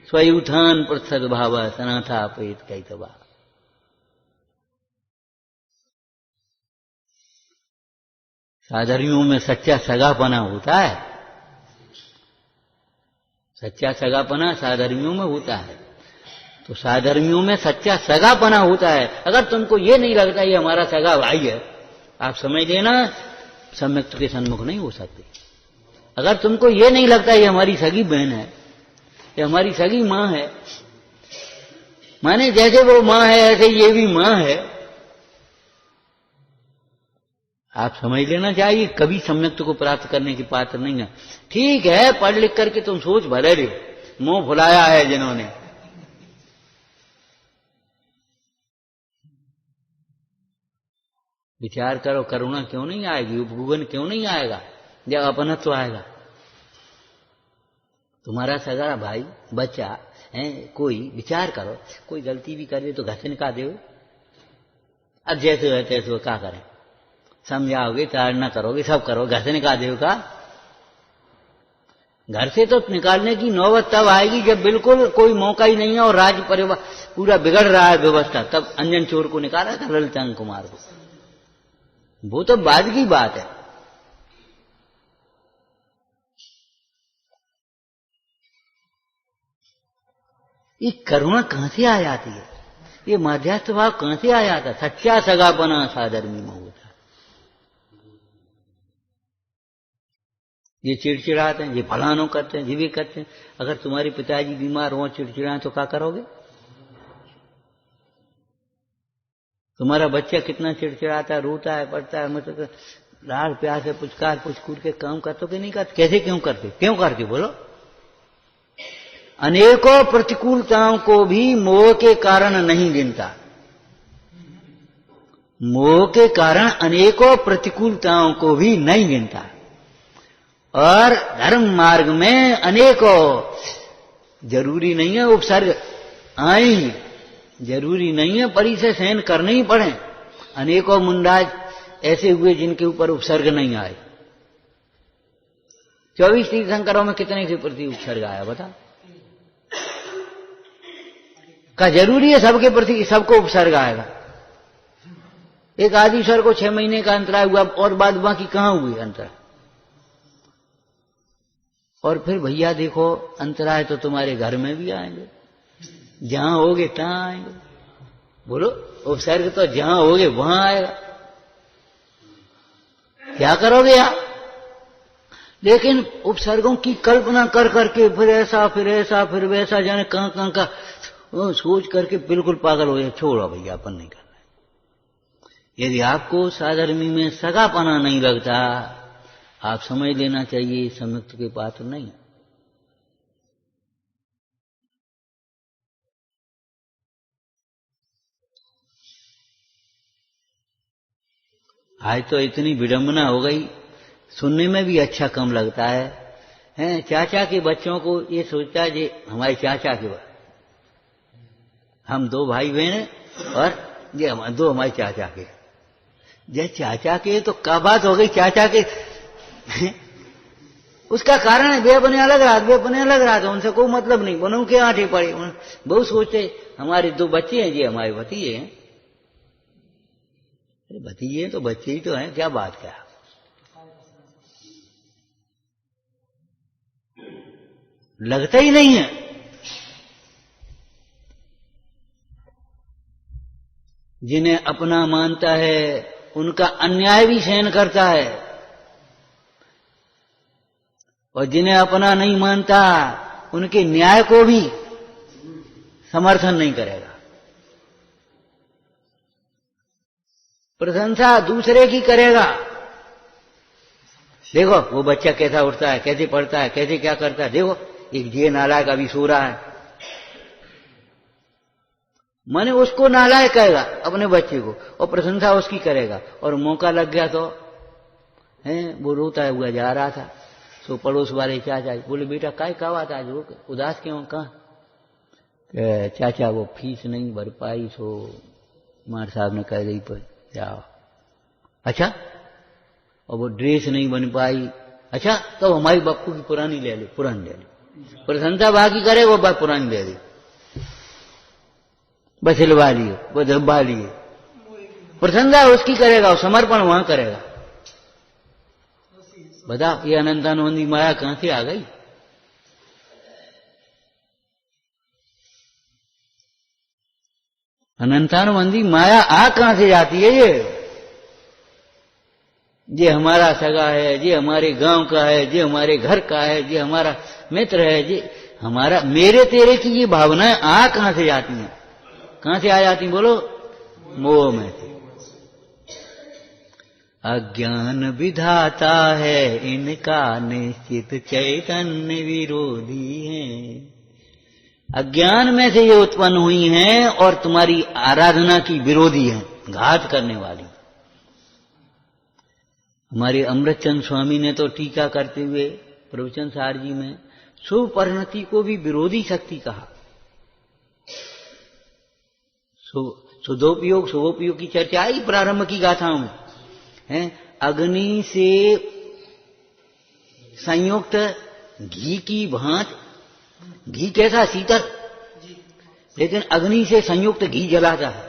स्वयुत्थान प्रसद्भाव सनाथा पेत कैतवा। साधर्मियों में सच्चा सगापना होता है। सच्चा सगापना साधर्मियों में होता है। तो साधर्मियों में सच्चा सगापना होता है। अगर तुमको ये नहीं लगता ये हमारा सगा भाई है, आप समझ लेना सम्यक्त के सन्मुख नहीं हो सकते। अगर तुमको ये नहीं लगता ये हमारी सगी बहन है, ये हमारी सगी मां है, माने जैसे वो मां है ऐसे ये भी मां है, आप समझ लेना चाहिए कभी सम्यक्त को प्राप्त करने की पात्र नहीं है। ठीक है, पढ़ लिख करके तुम सोच भले रहे, मुंह फुलाया है जिन्होंने। विचार करो, करुणा क्यों नहीं आएगी, उपगुण क्यों नहीं आएगा जब अपनत्व आएगा। तुम्हारा सगा भाई बच्चा है, कोई विचार करो, कोई गलती भी करे तो घर से निकाल दे। अब जैसे है तैसे वो क्या करें, समझाओगे, ताड़ना करोगे, सब करो, घर से निकाल दे का। घर से तो निकालने की नौबत तब आएगी जब बिल्कुल कोई मौका ही नहीं है और राज्य परिवार पूरा बिगड़ रहा है व्यवस्था, तब अंजन चोर को निकाला था, ललितांग कुमार को। वो तो बाद की बात है। ये करुणा कहां से आ जाती है, ये मध्यस्थ भाव कहां से आ जाता? सच्चा सगापना साधर्मी में होता। ये चिड़चिड़ाते हैं, ये फलानो करते हैं, ये भी करते हैं। अगर तुम्हारे पिताजी बीमार हो, चिड़चिड़ाएं तो क्या करोगे? तुम्हारा बच्चा कितना चिड़चिड़ाता है, रोता है, पड़ता है, मतलब लाड़ प्यार से पुचकार पुचकूर के काम करते कि नहीं करते? कैसे क्यों करते बोलो? अनेकों प्रतिकूलताओं को भी मोह के कारण नहीं गिनता। मोह के कारण अनेकों प्रतिकूलताओं को भी नहीं गिनता। और धर्म मार्ग में अनेकों, जरूरी नहीं है उपसर्ग आएंगे, जरूरी नहीं है परी से सहन करने ही पड़े। अनेकों मुंडाज ऐसे हुए जिनके ऊपर उपसर्ग नहीं आए। 24 तीर्थंकरों में कितने के प्रति उपसर्ग आया बता? का जरूरी है सबके प्रति सबको उपसर्ग आएगा? एक आदिश्वर को 6 महीने का अंतराय हुआ और बाद बाकी कहां हुई अंतर? और फिर भैया देखो, अंतराय तो तुम्हारे घर में भी आएंगे, जहां होगे तहां आएंगे। बोलो, उपसर्ग तो जहां होगे वहां आएगा। क्या करोगे आप? लेकिन उपसर्गों की कल्पना कर करके फिर ऐसा फिर वैसा, जाने कहां का सोच करके बिल्कुल पागल हो जाए। छोड़ो भैया, अपन नहीं करना। यदि आपको साधर्मी में सगापना नहीं लगता, आप समझ लेना चाहिए संयुक्त के पात्र नहीं। आज तो इतनी विडंबना हो गई, सुनने में भी अच्छा कम लगता है। हैं, चाचा के बच्चों को ये सोचता है जे हमारे चाचा के, हम 2 भाई बहन हैं और ये दो हमारे चाचा के। जे चाचा के तो क्या बात हो गई चाचा के? उसका कारण है वे अपने अलग रात, उनसे कोई मतलब नहीं। बनो के आंटे पड़े, बहुत सोचते हमारे 2 बच्चे हैं, ये हमारे भतीजे हैं। भतीजे हैं तो बच्चे ही तो हैं, क्या बात क्या? लगता ही नहीं है। जिन्हें अपना मानता है उनका अन्याय भी सहन करता है, और जिन्हें अपना नहीं मानता उनके न्याय को भी समर्थन नहीं करेगा। प्रशंसा दूसरे की करेगा। देखो वो बच्चा कैसा उठता है, कैसे पढ़ता है, कैसे क्या करता है, देखो एक ये नालायक अभी सो रहा है। माने उसको नालायक कहेगा अपने बच्चे को, और प्रशंसा उसकी करेगा। और मौका लग गया तो वो रोता है हुआ जा रहा था, सो पड़ोस वाले चाचा बोले, बेटा काय का बात आज रो उदास क्यों? कहा चाचा वो फीस नहीं भर पाई, सो मार साहब ने कह दी पर जाओ। अच्छा, और वो ड्रेस नहीं बन पाई। अच्छा, तो हमारी बप्पू की पुरानी ले लो। प्रशंसा बाकी करे, वो बात पुरानी ले ली, बस हिलवा लिए, वो दबा लिए। प्रशंसा उसकी करेगा और समर्पण वहां करेगा। बता ये अनंतानंदी माया कहां से आ गई? अनंतानंदी माया आ कहां से जाती है? ये हमारा सगा है, ये हमारे गांव का है, ये हमारे घर का है, ये हमारा मित्र है, ये हमारा, मेरे तेरे की ये भावनाएं आ कहां से जाती हैं? कहां से आ जाती बोलो? मोह में से। अज्ञान विधाता है इनका निश्चित, चैतन्य विरोधी है। अज्ञान में से ये उत्पन्न हुई हैं और तुम्हारी आराधना की विरोधी हैं, घात करने वाली। हमारे अमृतचंद स्वामी ने तो टीका करते हुए प्रवचन सार जी में शुभ परिणति को भी विरोधी शक्ति कहा। शुभोपयोग की चर्चा आई प्रारंभ की गाथाओं में, है अग्नि से संयुक्त घी की भांति, घी कैसा शीतल, लेकिन अग्नि से संयुक्त घी जलाता है,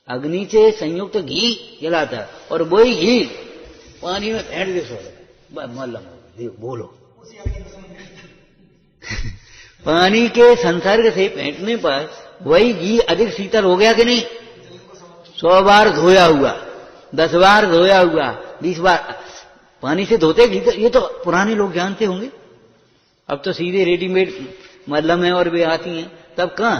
अग्नि से संयुक्त घी जलाता है, और वही घी पानी में फेंट दे सो मल्लम बोलो पानी के संसर्ग से फेंटने पर वही घी अधिक शीतल हो गया कि नहीं? 100 बार धोया हुआ, 10 बार धोया हुआ, 20 बार पानी से धोते घी, ये तो पुराने लोग जानते होंगे। अब तो सीधे रेडीमेड मल्लम है और वे आती हैं, तब कहां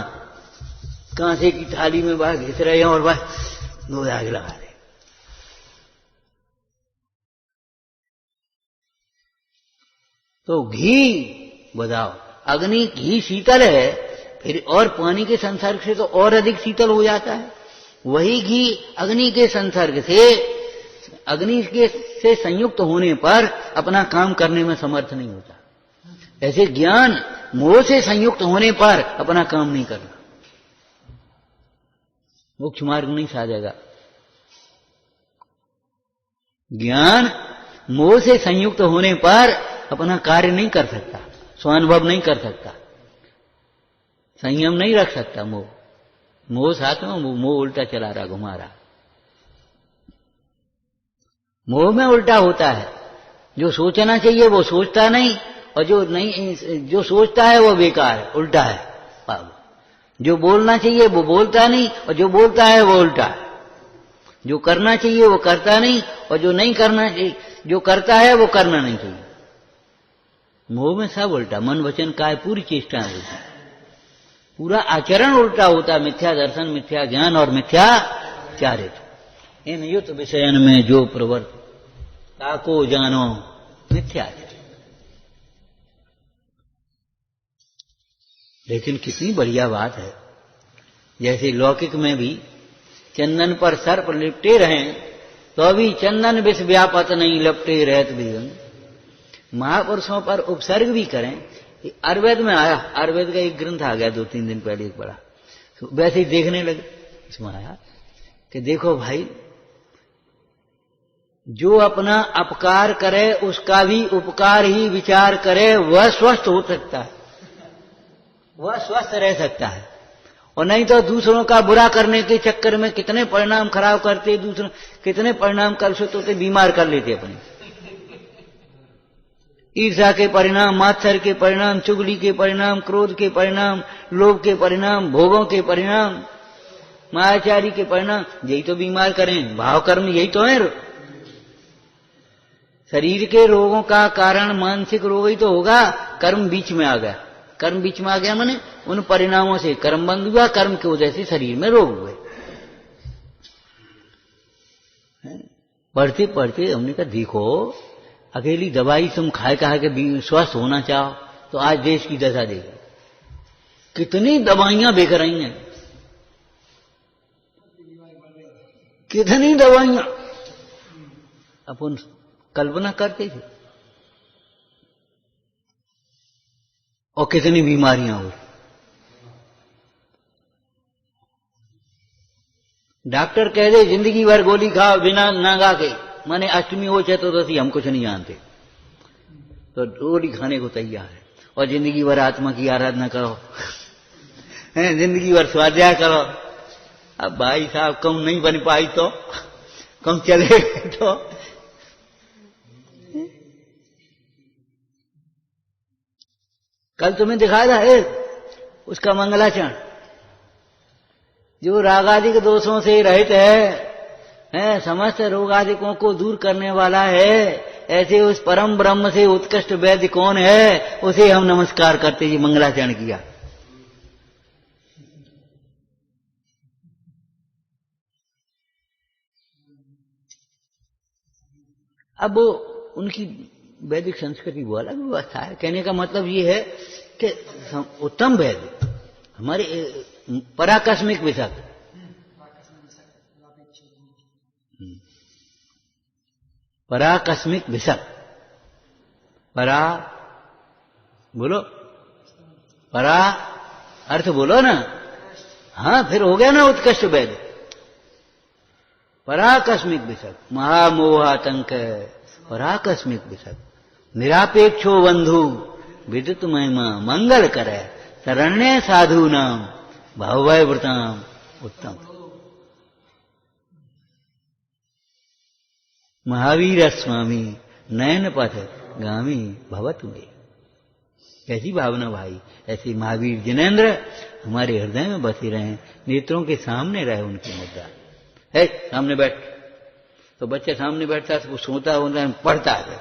कांसे की थाली में बाहर घिस रहे हैं और बाहर धो आग लगा रहे। तो घी बताओ, अग्नि घी शीतल है, फिर और पानी के संसर्ग से तो और अधिक शीतल हो जाता है। वही घी अग्नि के संसर्ग से, अग्नि के से संयुक्त होने पर अपना काम करने में समर्थ नहीं होता। ऐसे ज्ञान मोह से संयुक्त होने पर अपना काम नहीं करना, मोक्ष मार्ग नहीं साधेगा। ज्ञान मोह से संयुक्त होने पर अपना कार्य नहीं कर सकता, स्वानुभव नहीं कर सकता, संयम नहीं रख सकता। मोह साथ में मोह उल्टा चला रहा, घुमा रहा। मोह में उल्टा होता है, जो सोचना चाहिए वो सोचता नहीं, और जो सोचता है वो बेकार है, उल्टा है। जो बोलना चाहिए वो बोलता नहीं, और जो बोलता है वो उल्टा है। जो करना चाहिए वो करता नहीं, और जो नहीं करना चाहिए, जो करता है वो करना नहीं चाहिए। मोह में सब उल्टा, मन वचन काय पूरी चेष्टा होती, पूरा आचरण उल्टा होता है। मिथ्या दर्शन, मिथ्या ज्ञान और मिथ्या चारित्र, इन युत विषयन में जो प्रवर्त ताको जानो मिथ्याचार। लेकिन कितनी बढ़िया बात है, जैसे लौकिक में भी चंदन पर सर्प लिपटे रहें तो अभी चंदन विष व्यापत नहीं लपटे रहत भी। महापुरुषों पर उपसर्ग भी करें। आयुर्वेद में आया, आयुर्वेद का एक ग्रंथ आ गया 2-3 दिन पहले एक बड़ा, तो वैसे ही देखने लगे। इसमें आया कि देखो भाई, जो अपना अपकार करे उसका भी उपकार ही विचार करे, वह स्वस्थ हो सकता है, वह स्वस्थ रह सकता है। और नहीं तो दूसरों का बुरा करने के चक्कर में कितने परिणाम खराब करते, दूसरों कितने परिणाम कर सकते, बीमार कर लेते अपने। ईर्ष्या के परिणाम, मात्सर्य के परिणाम, चुगली के परिणाम, क्रोध के परिणाम, लोभ के परिणाम, भोगों के परिणाम, मायाचारी के परिणाम, यही तो बीमार करें। भाव कर्म यही तो है। शरीर के रोगों का कारण मानसिक रोग ही तो होगा। कर्म बीच में आ गया, कर्म बीच में आ गया माने उन परिणामों से कर्म बंद हुआ, कर्म की वजह से शरीर में रोग हुए। पढ़ते पढ़ते हमने कहा देखो, अकेली दवाई तुम खाए कहा के स्वस्थ होना चाहो तो आज देश की दशा देखो, कितनी दवाइयां बिक रही हैं, कितनी दवाइयां अपन कल्पना करते थे, और कितनी बीमारियां हो। डॉक्टर कह दे जिंदगी भर गोली खाओ बिना नागा के, माने अष्टमी हो चतुर्दशी हम कुछ नहीं जानते, तो गोली खाने को तैयार है। और जिंदगी भर आत्मा की आराधना करो, जिंदगी भर स्वाध्याय करो। अब भाई साहब कम नहीं बन पाई तो कम चले तो कल तुम्हें दिखाया था उसका मंगलाचरण, जो रागादिक दोषों से रहित है, समस्त रोगादिकों को दूर करने वाला है। ऐसे उस परम ब्रह्म से उत्कृष्ट वैद्य कौन है, उसे हम नमस्कार करते ही मंगलाचरण किया। अब उनकी वैदिक संस्कृति वो अलग व्यवस्था है। कहने का मतलब ये है कि उत्तम वैद्य हमारे पराकस्मिक विषय, पराकस्मिक विषय, परा बोलो, परा अर्थ बोलो ना, हाँ फिर हो गया ना उत्कृष्ट वैद्य। पराकस्मिक विषय, महामोहातंक, पराकस्मिक विषय, निरापेक्षो बंधु विदित महिमा मंगल करे शरण्य साधु नाम भवभय व्रताम उत्तम। महावीर स्वामी नयन पथ गामी भवत में। कैसी भावना भाई, ऐसी महावीर जिनेन्द्र हमारे हृदय में बसे रहे, नेत्रों के सामने रहे उनकी मुद्रा। है सामने बैठ, तो बच्चा सामने बैठता है तो वो सोता होता है, पढ़ता है।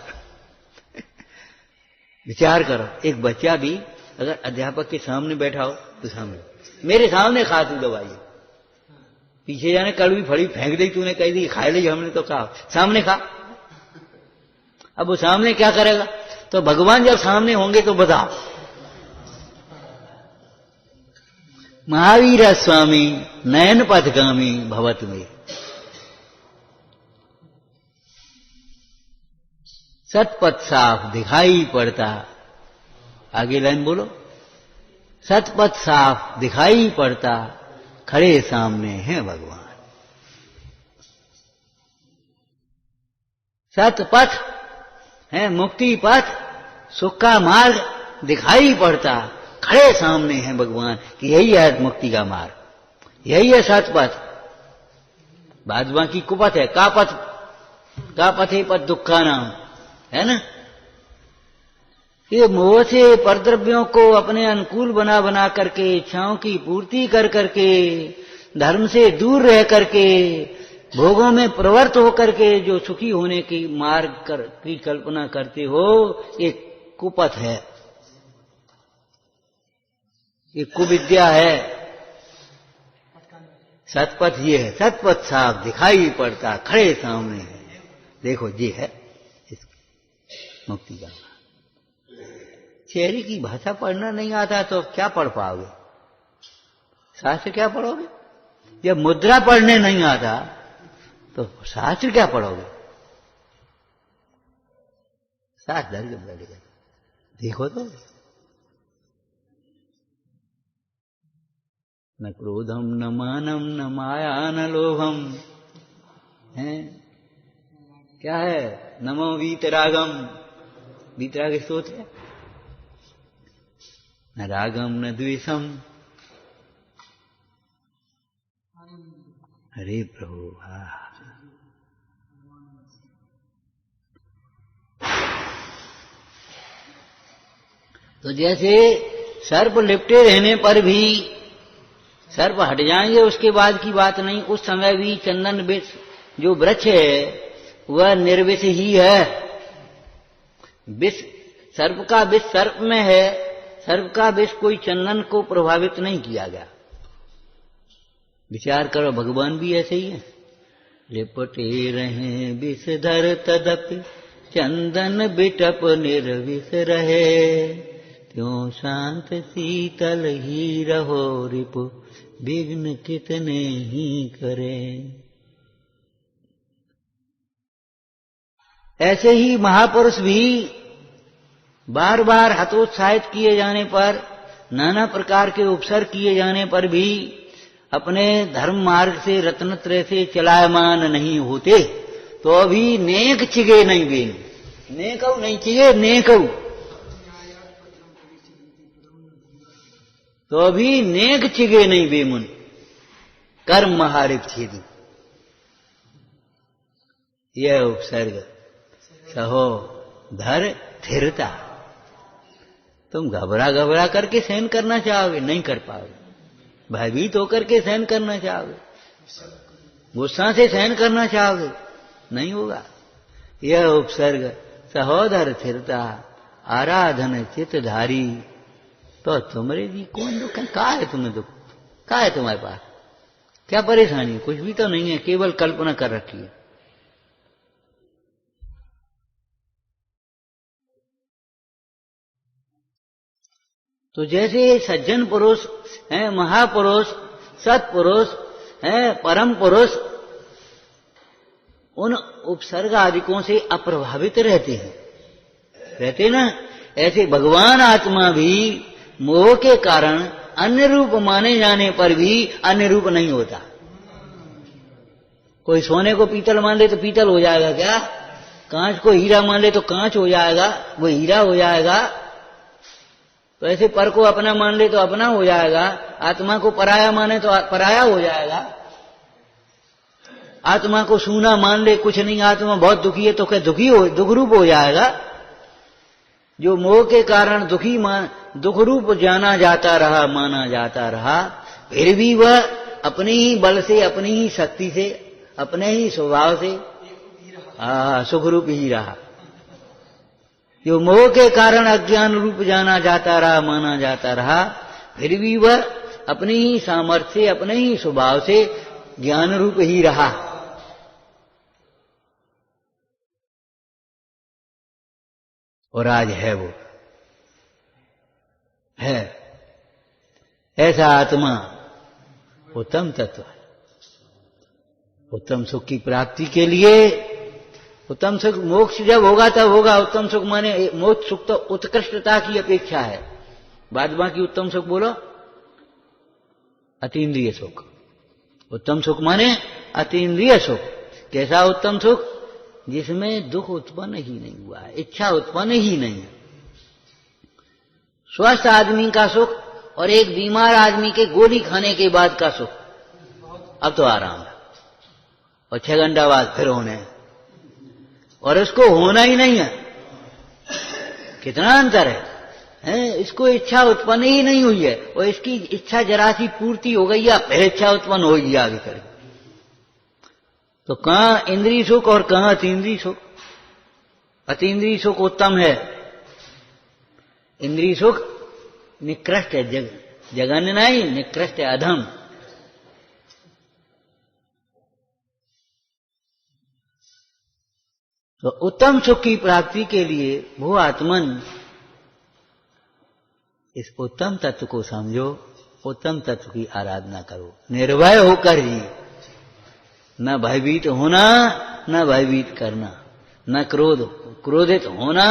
विचार करो, एक बच्चा भी अगर अध्यापक के सामने बैठा हो तो सामने, मेरे सामने खा तू दवाई, पीछे जाने कड़वी फड़ी फेंक दी तूने, कह दी खा ली, हमने तो कहा सामने खा। अब वो सामने क्या करेगा? तो भगवान जब सामने होंगे तो बताओ। महावीर स्वामी नयन पथगामी भवत में। सतपथ साफ दिखाई पड़ता, आगे लाइन बोलो। सतपथ साफ दिखाई पड़ता, खड़े सामने हैं भगवान। सतपथ है मुक्ति पथ, सुख का मार्ग दिखाई पड़ता, खड़े सामने हैं भगवान कि यही है मुक्ति का मार्ग, यही है सतपथ। बाद बाकी कुपथ है, का पथ है पथ दुखा नाम, है ना। ये मोह से परद्रव्यों को अपने अनुकूल बना बना करके, इच्छाओं की पूर्ति कर करके, धर्म से दूर रह करके, भोगों में प्रवृत्त होकर के जो सुखी होने की मार्ग की कल्पना करते हो, ये कुपथ है, ये कुविद्या है। सतपथ ये है, सतपथ साफ दिखाई पड़ता, खड़े सामने है। देखो ये है मुक्ति का। चेहरे की भाषा पढ़ना नहीं आता तो क्या पढ़ पाओगे? शास्त्र क्या पढ़ोगे? जब मुद्रा पढ़ने नहीं आता तो शास्त्र क्या पढ़ोगे? शास्त्र धर के बैठेगा। देखो तो, न क्रोधम न मानम न माया न लोभम, है क्या है? नमो वीतरागम, वीतराग स्तोत्र है। न रागम न द्वेषम, अरे प्रभु। तो जैसे सर्प लिपटे रहने पर भी, सर्प हट जाएंगे उसके बाद की बात नहीं, उस समय भी चंदन विष जो वृक्ष है वह निर्विष ही है। विष, सर्प का विष सर्प में है, सर्प का विष कोई चंदन को प्रभावित नहीं किया गया। विचार करो, भगवान भी ऐसे ही है। लिपटे रहे विषधर तदपि चंदन बिटप निर्विष रहे, त्यों शांत शीतल ही रहो रिपु विघ्न कितने ही करे। ऐसे ही महापुरुष भी बार बार हतोत्साहित किए जाने पर, नाना प्रकार के उपसर किए जाने पर भी अपने धर्म मार्ग से रत्नत्रय से चलायमान नहीं होते, तो अभी नेक चिगे नहीं बेन, नेकऊ नहीं चिगे, नेकऊ तो अभी नेक चिगे नहीं बेमुन, कर्म महारिप छेदी। यह उपसर्ग सहो धर थिरता। तुम घबरा घबरा करके सहन करना चाहोगे, नहीं कर पाओगे। भयभीत होकर के सहन करना चाहोगे, गुस्सा से सहन करना चाहोगे, नहीं होगा। यह उपसर्ग सहोदर थिरता आराधन चितधारी। तो तुम्हारे भी कौन दुख है? कहा है तुम्हें दुख? कहा है तुम्हारे पास? क्या परेशानी? कुछ भी तो नहीं है, केवल कल्पना कर रखी है। तो जैसे सज्जन पुरुष हैं, महापुरुष, सत्पुरुष हैं, परम पुरुष, उन उपसर्ग आदिकों से अप्रभावित रहते हैं, रहते ना। ऐसे भगवान आत्मा भी मोह के कारण अन्य रूप माने जाने पर भी अन्य रूप नहीं होता। कोई सोने को पीतल मान ले तो पीतल हो जाएगा क्या? कांच को हीरा मान ले तो कांच हो जाएगा, वो हीरा हो जाएगा। तो ऐसे पर को अपना मान ले तो अपना हो जाएगा, आत्मा को पराया माने तो पराया हो जाएगा। आत्मा को सूना मान ले, कुछ नहीं आत्मा बहुत दुखी है, तो क्या दुख रूप हो जाएगा। जो मोह के कारण दुख रूप जाना जाता रहा, माना जाता रहा, फिर भी वह अपने ही बल से, अपनी ही शक्ति से, अपने ही स्वभाव से सुख रूप ही रहा। जो मोह के कारण अज्ञान रूप जाना जाता रहा, माना जाता रहा, फिर भी वह अपनी ही सामर्थ्य से, अपने ही स्वभाव से ज्ञान रूप ही रहा। और आज है, वो है ऐसा आत्मा उत्तम तत्व है। उत्तम सुख की प्राप्ति के लिए, उत्तम सुख मोक्ष जब होगा तब होगा। उत्तम सुख माने मोक्ष सुख तो उत्कृष्टता की अपेक्षा है। बाद बाकी उत्तम सुख बोलो, अतीन्द्रिय सुख। उत्तम सुख माने अतीन्द्रिय सुख। कैसा उत्तम सुख? जिसमें दुख उत्पन्न ही नहीं हुआ है, इच्छा उत्पन्न ही नहीं है। स्वस्थ आदमी का सुख और एक बीमार आदमी के गोली खाने के बाद का सुख, अब तो आराम है, और 6 घंटा बाद फिर होने हैं, और इसको होना ही नहीं है। कितना अंतर है? इसको इच्छा उत्पन्न ही नहीं हुई है, और इसकी इच्छा जरा सी पूर्ति हो गई या फिर इच्छा उत्पन्न होगी आगे करें। तो कहां इंद्रिय सुख और कहां अतीन्द्रिय सुख? अतीन्द्रिय सुख उत्तम है, इंद्रिय सुख निकृष्ट है, जघन्य नहीं, निकृष्ट है, अधम। तो उत्तम सुख की प्राप्ति के लिए वो आत्मन इस उत्तम तत्व को समझो, उत्तम तत्व की आराधना करो, निर्भय होकर ही। न भयभीत होना, न भयभीत करना, न क्रोधित होना,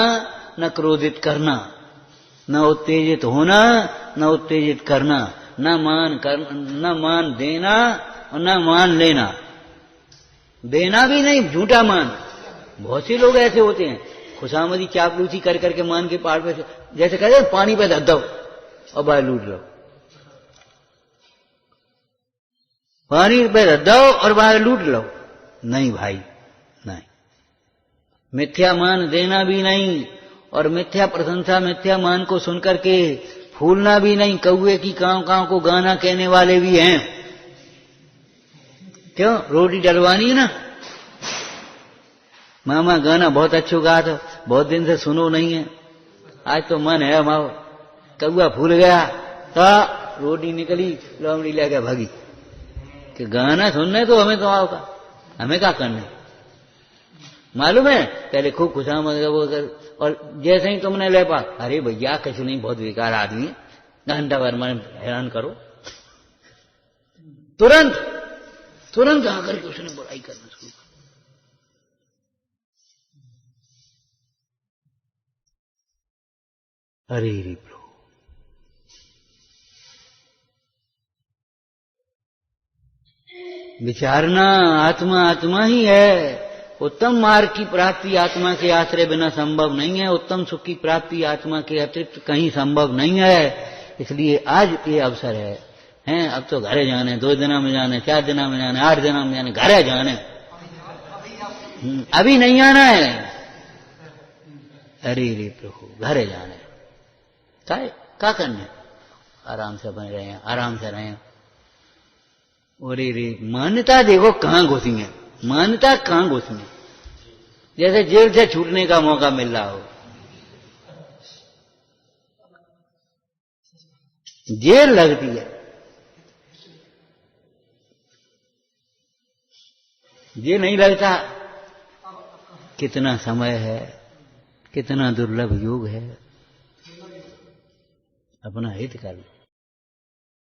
न क्रोधित करना, न उत्तेजित होना, न उत्तेजित करना, न मान देना और न मान लेना। देना भी नहीं, झूठा मान। बहुत से लोग ऐसे होते हैं, खुशामदी चापलूसी कर करके मान के पहाड़ पे, जैसे कहते हैं पानी पे धर दो और बाहर लूट लो, पानी पे धर दो और बाहर लूट लो। नहीं भाई, नहीं। मिथ्या मान देना भी नहीं, और मिथ्या प्रशंसा, मिथ्या मान को सुनकर के फूलना भी नहीं। कौए की कांव कांव को गाना कहने वाले भी हैं। क्यों? रोटी डलवानी ना, मामा गाना बहुत अच्छा गा था, बहुत दिन से सुनो नहीं है, आज तो मन है माओ। कौआ फूल गया तो रोटी निकली, लोमड़ी लेकर भागी कि गाना सुनने तो हमें तो आओ का, हमें क्या करने। मालूम है, पहले खूब खुशामद वो कर, और जैसे ही तुमने ले पा, अरे भैया कुछ नहीं, बहुत बेकार आदमी है, घंटा भर मन हैरान करो, तुरंत आकर के उसने बुराई करना शुरू कर। अरे रे प्रभु, विचारना, आत्मा आत्मा ही है। उत्तम मार्ग की प्राप्ति आत्मा के आश्रय बिना संभव नहीं है। उत्तम सुख की प्राप्ति आत्मा के अतिरिक्त कहीं संभव नहीं है। इसलिए आज ये अवसर है, अब तो घरे जाने, 2 दिना में जाने, 4 दिना में जाने, 8 दिना में जाने, घरे जाने, अभी नहीं आना है। अरे रे प्रभु, घरे जाने क्या करने, आराम से बने रहे, आराम से रहे। अरे रे, मान्यता देखो कहां घुसी है, मान्यता कहां घुसी है, जैसे जेल से छूटने का मौका मिल रहा हो। जेल लगती है, ये नहीं लगता। कितना समय है, कितना दुर्लभ युग है, अपना हित कर लो।